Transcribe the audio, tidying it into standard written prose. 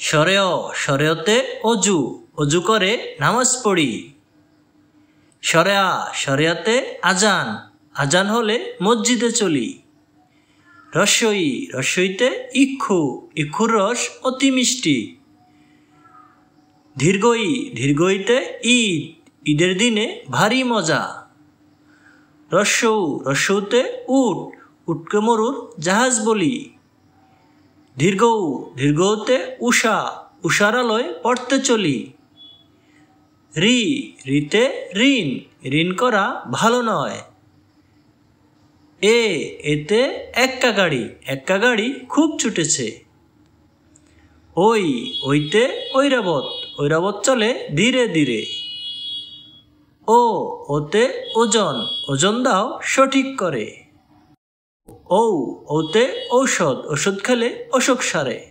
সরেয় সরেয়তে অজু অজু করে নামাজ পড়ি। সরেয়া সরেয়াতে আজান আজান হলে মসজিদে চলি। রস্বই রস্বইতে ইক্ষু ইক্ষুর রস অতি মিষ্টি। দীর্ঘই দীর্ঘইতে ঈদ ঈদের দিনে ভারী মজা। রস্যৌ রস্যৌতে উট উটকে মরুর জাহাজ বলি। দীর্ঘৌ দীর্ঘতে উষা উষার আলোয় পড়তে চলি। রি রিতে ঋণ ঋণ করা ভালো নয়। এতে এক্কা গাড়ি খুব ছুটেছে। ওই ওইতে ঐরাবত ঐরাবত চলে ধীরে ধীরে। ওতে ওজন ওজন দাও সঠিক করে। ওতে ঔষধ ওষুধ খেলে অসুখ সারে।